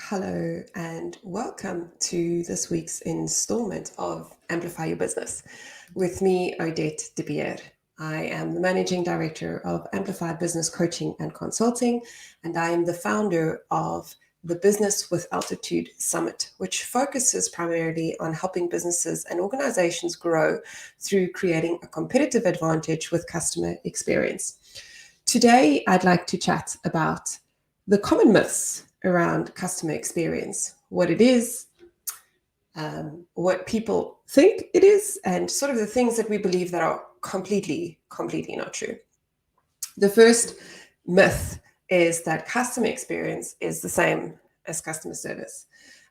Hello and welcome to this week's installment of Amplify Your Business with me, Odette. I am the Managing Director of Amplify Business Coaching and Consulting, and I am the founder of the Business with Altitude Summit, which focuses primarily on helping businesses and organizations grow through creating a competitive advantage with customer experience. Today, I'd like to chat about the common myths around customer experience, what it is, what people think it is, and sort of the things that we believe that are completely not true. The first myth is that customer experience is the same as customer service,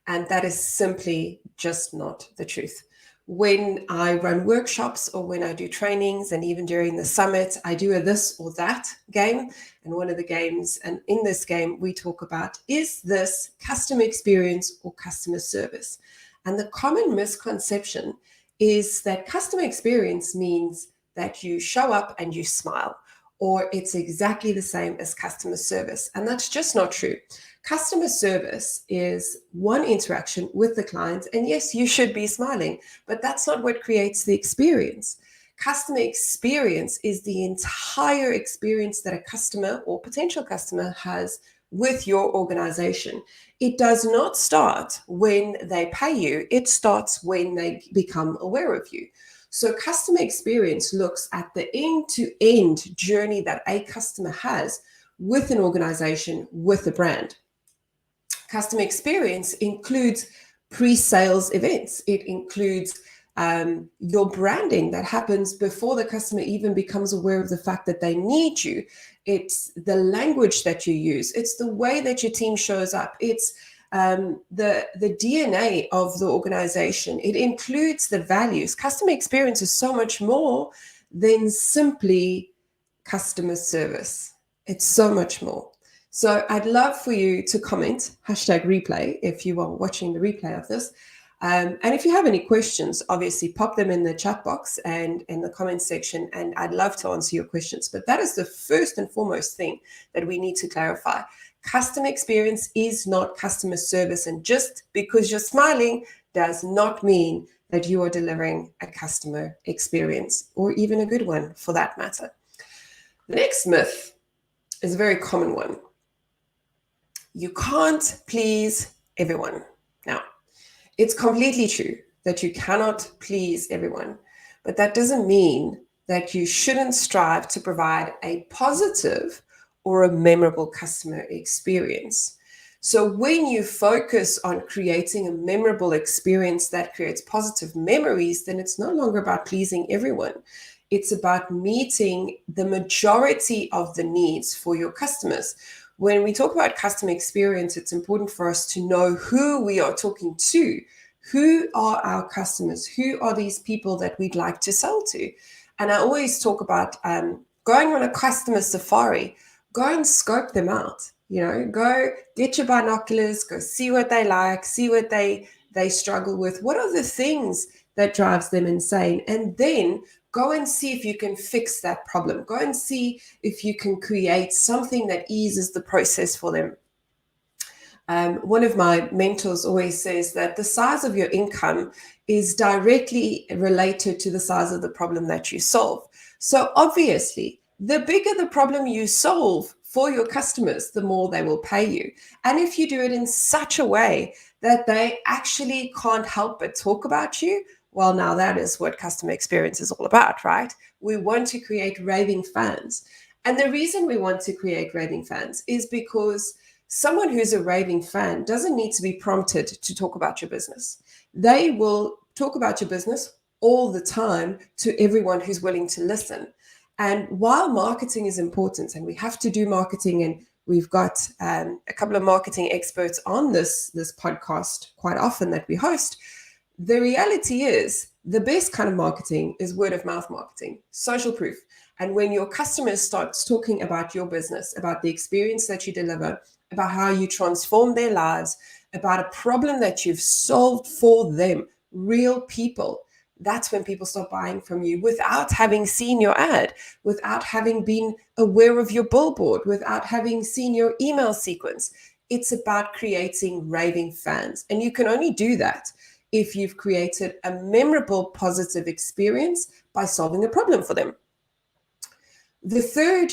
and that is simply just not the truth. When I run workshops or when I do trainings, and even during the summit, I do a this or that game. And one of the games, and in this game, we talk about, is this customer experience or customer service? And the common misconception is that customer experience means that you show up and you smile, or it's exactly the same as customer service. And that's just not true. Customer service is one interaction with the client, and yes, you should be smiling, but that's not what creates the experience. Customer experience is the entire experience that a customer or potential customer has with your organization. It does not start when they pay you, it starts when they become aware of you. So customer experience looks at the end-to-end journey that a customer has with an organization, with a brand. Customer experience includes pre-sales events. It includes your branding that happens before the customer even becomes aware of the fact that they need you. It's the language that you use. It's the way that your team shows up. It's the DNA of the organization. It includes the values. Customer experience is so much more than simply customer service. It's so much more. So I'd love for you to comment, #replay, if you are watching the replay of this. And if you have any questions, obviously pop them in the chat box and in the comment section, and I'd love to answer your questions. But that is the first and foremost thing that we need to clarify. Customer experience is not customer service. And just because you're smiling does not mean that you are delivering a customer experience, or even a good one for that matter. The next myth is a very common one. You can't please everyone. Now, it's completely true that you cannot please everyone, but that doesn't mean that you shouldn't strive to provide a positive or a memorable customer experience. So when you focus on creating a memorable experience that creates positive memories, then it's no longer about pleasing everyone. It's about meeting the majority of the needs for your customers. When we talk about customer experience, it's important for us to know who we are talking to. Who are our customers? Who are these people that we'd like to sell to? And I always talk about going on a customer safari. Go and scope them out. Go get your binoculars, go see what they like, see what they struggle with. What are the things that drives them insane? And then go and see if you can fix that problem. Go and see if you can create something that eases the process for them. One of my mentors always says that the size of your income is directly related to the size of the problem that you solve. So obviously, the bigger the problem you solve for your customers, the more they will pay you. And if you do it in such a way that they actually can't help but talk about you, well, now that is what customer experience is all about, right? We want to create raving fans. And the reason we want to create raving fans is because someone who's a raving fan doesn't need to be prompted to talk about your business. They will talk about your business all the time to everyone who's willing to listen. And while marketing is important, and we have to do marketing, and we've got a couple of marketing experts on this podcast quite often that we host, the reality is the best kind of marketing is word of mouth marketing, social proof. And when your customers start talking about your business, about the experience that you deliver, about how you transform their lives, about a problem that you've solved for them, real people, that's when people start buying from you without having seen your ad, without having been aware of your billboard, without having seen your email sequence. It's about creating raving fans. And you can only do that if you've created a memorable, positive experience by solving a problem for them. The third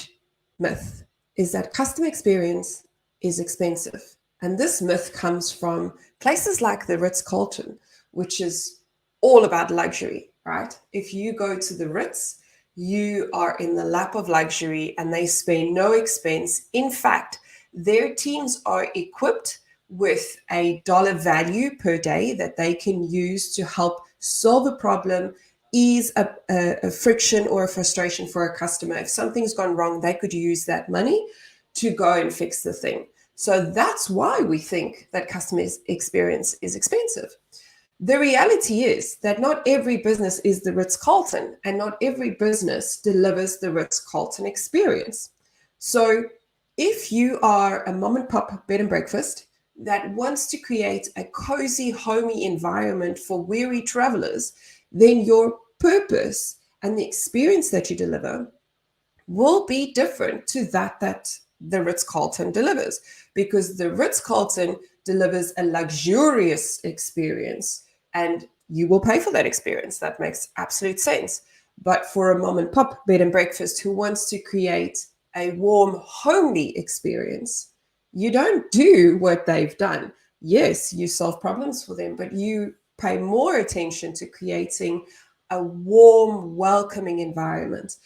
myth is that customer experience is expensive. And this myth comes from places like the Ritz-Carlton, which is all about luxury, right? If you go to the Ritz, you are in the lap of luxury and they spend no expense. In fact, their teams are equipped with a dollar value per day that they can use to help solve a problem, ease a friction or a frustration for a customer. If something's gone wrong, they could use that money to go and fix the thing. So that's why we think that customer experience is expensive. The reality is that not every business is the Ritz-Carlton, and not every business delivers the Ritz-Carlton experience. So if you are a mom and pop bed and breakfast that wants to create a cozy, homey environment for weary travelers, then your purpose and the experience that you deliver will be different to that the Ritz-Carlton delivers, because the Ritz-Carlton delivers a luxurious experience and you will pay for that experience. That makes absolute sense. But for a mom and pop bed and breakfast who wants to create a warm, homely experience, you don't do what they've done. Yes, you solve problems for them, but you pay more attention to creating a warm, welcoming environment.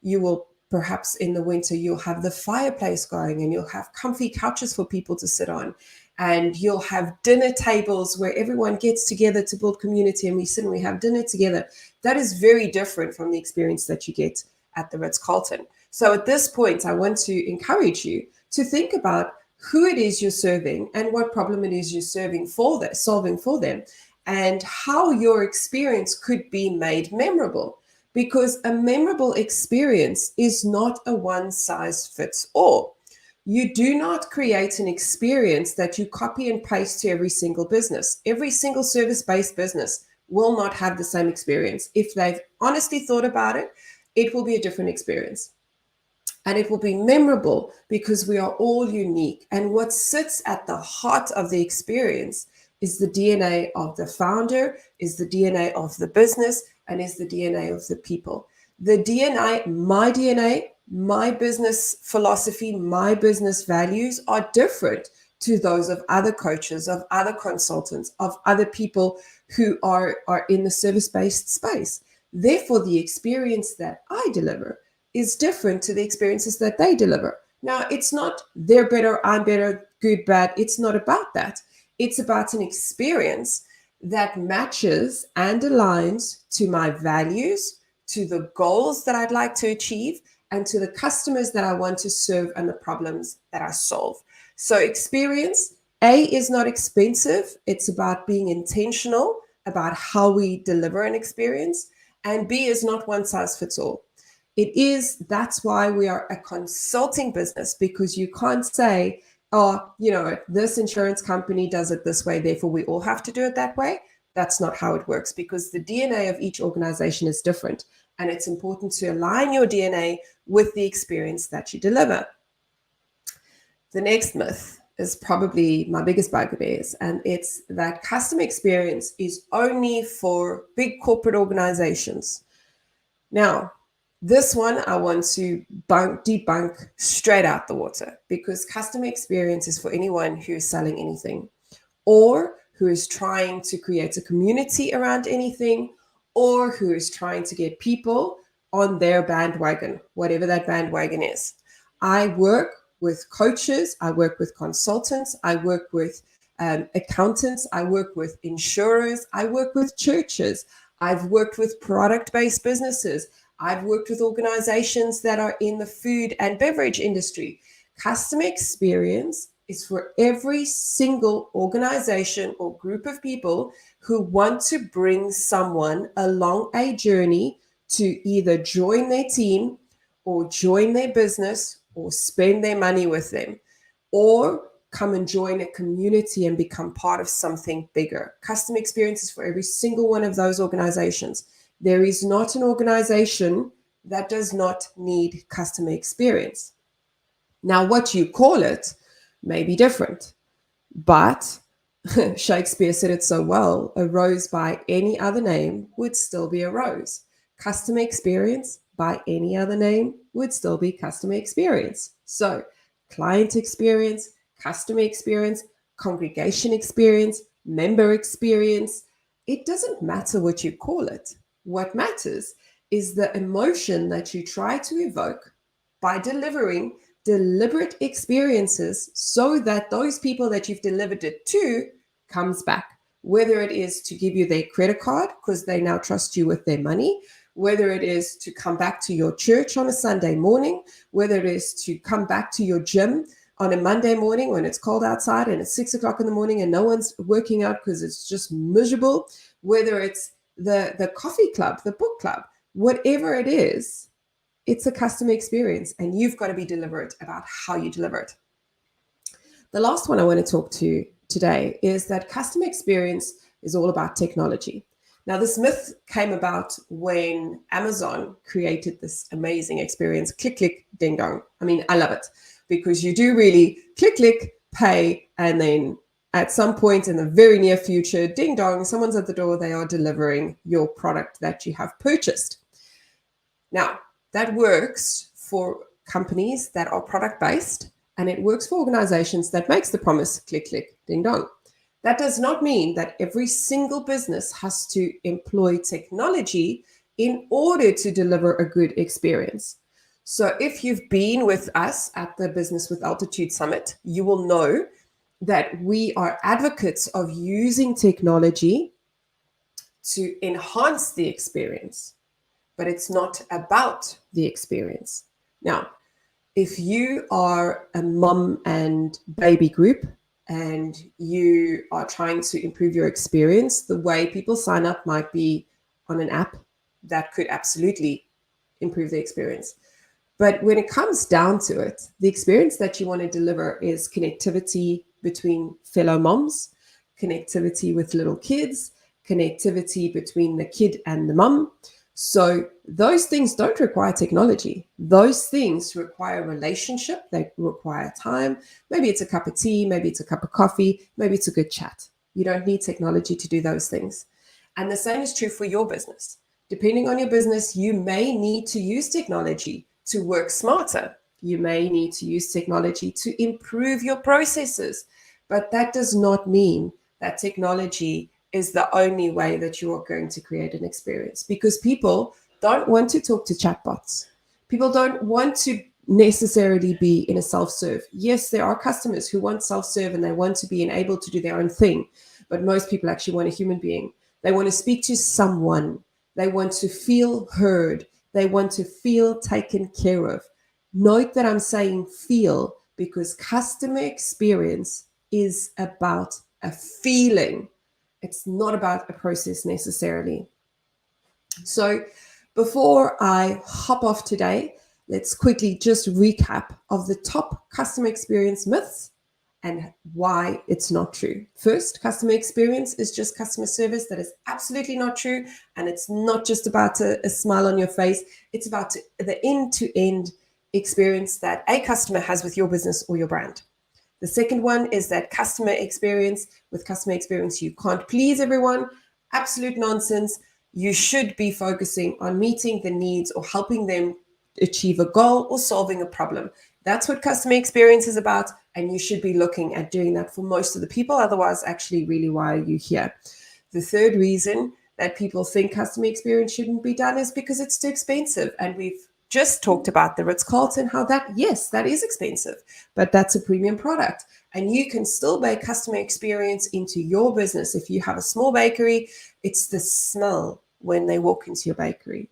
You will perhaps in the winter, you'll have the fireplace going and you'll have comfy couches for people to sit on. And you'll have dinner tables where everyone gets together to build community and we sit and we have dinner together. That is very different from the experience that you get at the Ritz-Carlton. So at this point, I want to encourage you to think about who it is you're serving and what problem it is you're solving for them, and how your experience could be made memorable. Because a memorable experience is not a one-size-fits-all. You do not create an experience that you copy and paste to every single business. Every single service-based business will not have the same experience. If they've honestly thought about it, it will be a different experience. And it will be memorable because we are all unique. And what sits at the heart of the experience is the DNA of the founder, is the DNA of the business, and is the DNA of the people. The DNA, my business philosophy, my business values are different to those of other coaches, of other consultants, of other people who are in the service-based space. Therefore, the experience that I deliver is different to the experiences that they deliver. Now, it's not they're better, I'm better, good, bad. It's not about that. It's about an experience that matches and aligns to my values, to the goals that I'd like to achieve, and to the customers that I want to serve and the problems that I solve. So experience, A, is not expensive. It's about being intentional about how we deliver an experience. And B is not one size fits all. That's why we are a consulting business, because you can't say, oh, this insurance company does it this way, therefore we all have to do it that way. That's not how it works, because the DNA of each organization is different. And it's important to align your DNA with the experience that you deliver. The next myth is probably my biggest bugbears, and it's that customer experience is only for big corporate organizations. Now, this one I want to debunk straight out the water, because customer experience is for anyone who is selling anything, or who is trying to create a community around anything, or who is trying to get people on their bandwagon, whatever that bandwagon is. I work with coaches, I work with consultants, I work with accountants, I work with insurers, I work with churches, I've worked with product-based businesses, I've worked with organizations that are in the food and beverage industry. Customer experience is for every single organization or group of people who want to bring someone along a journey to either join their team or join their business or spend their money with them, or come and join a community and become part of something bigger. Customer experience is for every single one of those organizations. There is not an organization that does not need customer experience. Now, what you call it may be different. But Shakespeare said it so well, a rose by any other name would still be a rose. Customer experience by any other name would still be customer experience. So client experience, customer experience, congregation experience, member experience, it doesn't matter what you call it. What matters is the emotion that you try to evoke by delivering deliberate experiences so that those people that you've delivered it to comes back, whether it is to give you their credit card because they now trust you with their money, whether it is to come back to your church on a Sunday morning, whether it is to come back to your gym on a Monday morning when it's cold outside and it's 6 o'clock in the morning and no one's working out because it's just miserable, whether it's the coffee club, the book club, whatever it is, it's a customer experience and you've got to be deliberate about how you deliver it. The last one I want to talk to today is that customer experience is all about technology. Now, this myth came about when Amazon created this amazing experience, click, click, ding dong. I mean, I love it because you do really click, click, pay, and then at some point in the very near future, ding dong, someone's at the door, they are delivering your product that you have purchased. Now, that works for companies that are product-based, and it works for organizations that makes the promise, click, click, ding dong. That does not mean that every single business has to employ technology in order to deliver a good experience. So if you've been with us at the Business with Altitude Summit, you will know that we are advocates of using technology to enhance the experience, but it's not about the experience. Now, if you are a mom and baby group and you are trying to improve your experience, the way people sign up might be on an app that could absolutely improve the experience. But when it comes down to it, the experience that you want to deliver is connectivity between fellow moms, connectivity with little kids, connectivity between the kid and the mom. So those things don't require technology. Those things require relationship. They require time. Maybe it's a cup of tea. Maybe it's a cup of coffee. Maybe it's a good chat. You don't need technology to do those things. And the same is true for your business. Depending on your business, you may need to use technology to work smarter. You may need to use technology to improve your processes. But that does not mean that technology is the only way that you are going to create an experience, because people don't want to talk to chatbots. People don't want to necessarily be in a self-serve. Yes, there are customers who want self-serve and they want to be able to do their own thing, but most people actually want a human being. They want to speak to someone. They want to feel heard. They want to feel taken care of. Note that I'm saying feel, because customer experience is about a feeling. It's not about a process necessarily. So before I hop off today, let's quickly just recap of the top customer experience myths and why it's not true. First, customer experience is just customer service. That is absolutely not true. And it's not just about a smile on your face. It's about the end-to-end experience that a customer has with your business or your brand. The second one is that customer experience. With customer experience, you can't please everyone. Absolute nonsense. You should be focusing on meeting the needs or helping them achieve a goal or solving a problem. That's what customer experience is about. And you should be looking at doing that for most of the people. Otherwise, actually, really, why are you here? The third reason that people think customer experience shouldn't be done is because it's too expensive. And we've just talked about the Ritz-Carlton, how that, yes, that is expensive, but that's a premium product. And you can still bake customer experience into your business. If you have a small bakery, it's the smell when they walk into your bakery.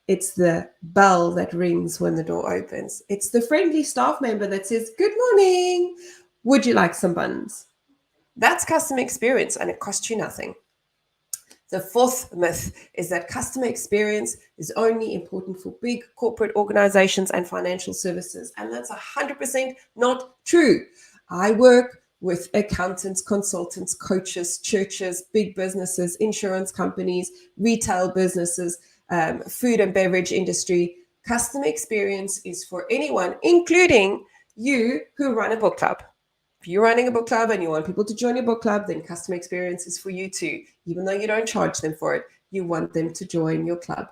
It's the bell that rings when the door opens. It's the friendly staff member that says, "Good morning. Would you like some buns?" That's customer experience, and it costs you nothing. The fourth myth is that customer experience is only important for big corporate organizations and financial services. And that's 100% not true. I work with accountants, consultants, coaches, churches, big businesses, insurance companies, retail businesses, food and beverage industry. Customer experience is for anyone, including you who run a book club. If you're running a book club and you want people to join your book club, then customer experience is for you too. Even though you don't charge them for it, you want them to join your club.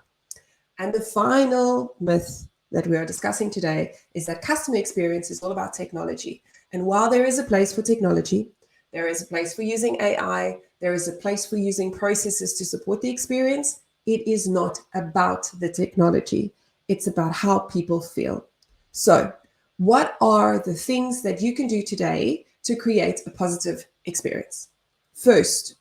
And the final myth that we are discussing today is that customer experience is all about technology. And while there is a place for technology, there is a place for using AI, there is a place for using processes to support the experience, it is not about the technology. It's about how people feel. So, what are the things that you can do today to create a positive experience? First,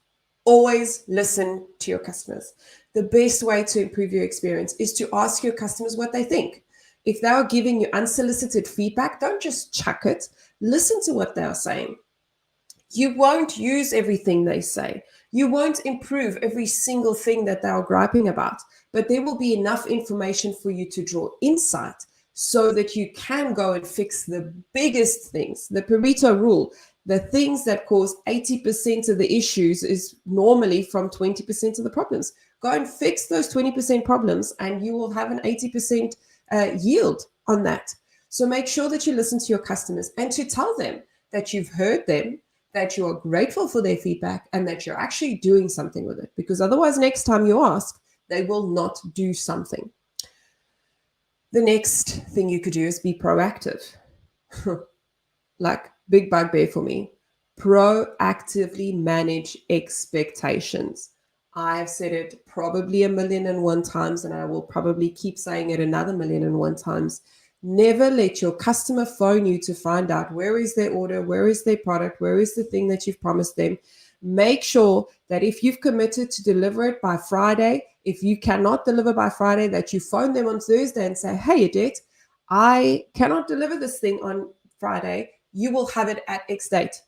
always listen to your customers. The best way to improve your experience is to ask your customers what they think. If they are giving you unsolicited feedback, don't just chuck it. Listen to what they are saying. You won't use everything they say. You won't improve every single thing that they are griping about, but there will be enough information for you to draw insight so that you can go and fix the biggest things. The Pareto rule, the things that cause 80% of the issues is normally from 20% of the problems. Go and fix those 20% problems and you will have an 80% yield on that. So make sure that you listen to your customers and to tell them that you've heard them, that you are grateful for their feedback, and that you're actually doing something with it. Because otherwise, next time you ask, they will not do something. The next thing you could do is be proactive. Like big bugbear for me. Proactively manage expectations. I have said it probably 1,000,001 times, and I will probably keep saying it another 1,000,001 times. Never let your customer phone you to find out where is their order, where is their product, where is the thing that you've promised them. Make sure that if you've committed to deliver it by Friday, if you cannot deliver by Friday, that you phone them on Thursday and say, hey, Odette, I cannot deliver this thing on Friday. You will have it at X date.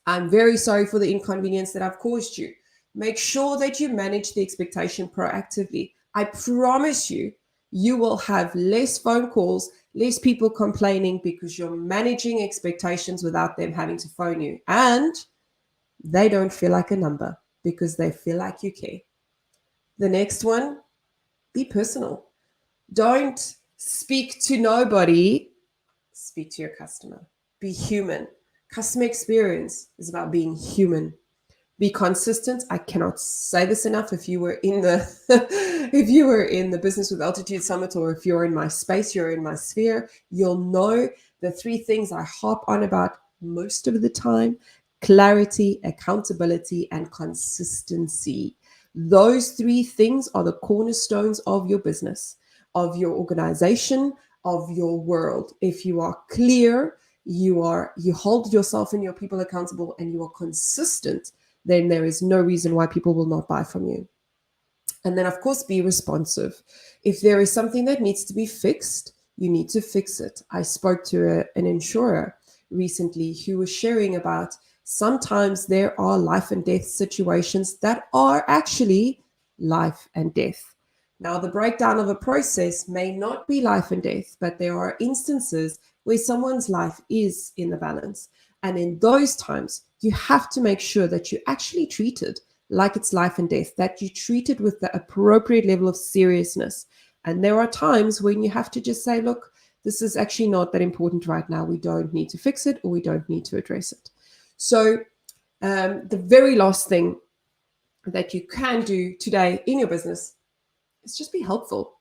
I'm very sorry for the inconvenience that I've caused you. Make sure that you manage the expectation proactively. I promise you, you will have less phone calls, less people complaining because you're managing expectations without them having to phone you. And they don't feel like a number because they feel like you care. The next one, be personal. Don't speak to nobody. Speak to your customer. Be human. Customer experience is about being human. Be consistent. I cannot say this enough. If you were in the if you were in the Business with Altitude Summit, or if you're in my space, you're in my sphere, you'll know the 3 things I harp on about most of the time: clarity, accountability, and consistency. Those 3 things are the cornerstones of your business, of your organization, of your world. If you are clear, you hold yourself and your people accountable, and you are consistent, then there is no reason why people will not buy from you. And then, of course, be responsive. If there is something that needs to be fixed, you need to fix it. I spoke to an insurer recently who was sharing about sometimes there are life and death situations that are actually life and death. Now, the breakdown of a process may not be life and death, but there are instances where someone's life is in the balance. And in those times, you have to make sure that you actually treat it like it's life and death, that you treat it with the appropriate level of seriousness. And there are times when you have to just say, look, this is actually not that important right now. We don't need to fix it, or we don't need to address it. So the very last thing that you can do today in your business is just be helpful.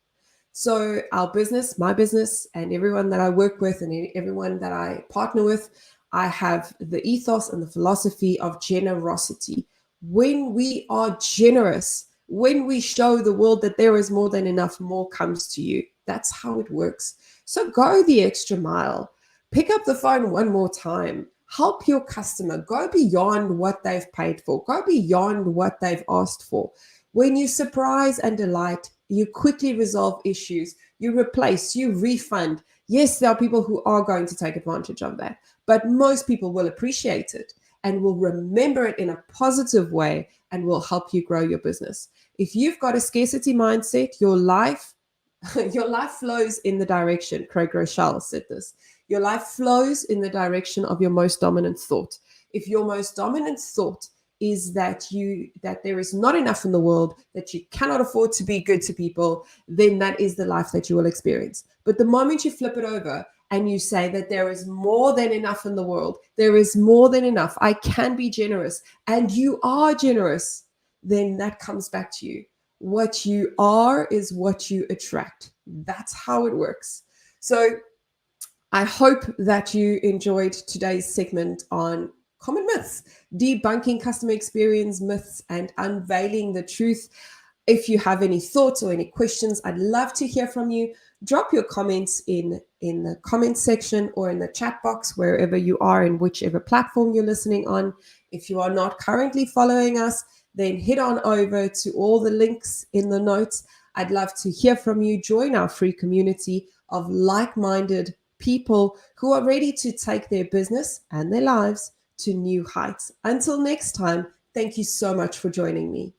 So our business, my business, and everyone that I work with and everyone that I partner with, I have the ethos and the philosophy of generosity. When we are generous, when we show the world that there is more than enough, more comes to you. That's how it works. So go the extra mile. Pick up the phone one more time. Help your customer. Go beyond what they've paid for. Go beyond what they've asked for. When you surprise and delight, you quickly resolve issues. You replace, you refund. Yes, there are people who are going to take advantage of that, but most people will appreciate it and will remember it in a positive way and will help you grow your business. If you've got a scarcity mindset, your life flows in the direction. Craig Rochelle said this. Your life flows in the direction of your most dominant thought. If your most dominant thought is that there is not enough in the world, that you cannot afford to be good to people, then that is the life that you will experience. But the moment you flip it over and you say that there is more than enough in the world, there is more than enough, I can be generous, and you are generous, then that comes back to you. What you are is what you attract. That's how it works. So I hope that you enjoyed today's segment on common myths, debunking customer experience myths and unveiling the truth. If you have any thoughts or any questions, I'd love to hear from you. Drop your comments in the comment section or in the chat box, wherever you are, in whichever platform you're listening on. If you are not currently following us, then head on over to all the links in the notes. I'd love to hear from you. Join our free community of like-minded people who are ready to take their business and their lives to new heights. Until next time, thank you so much for joining me.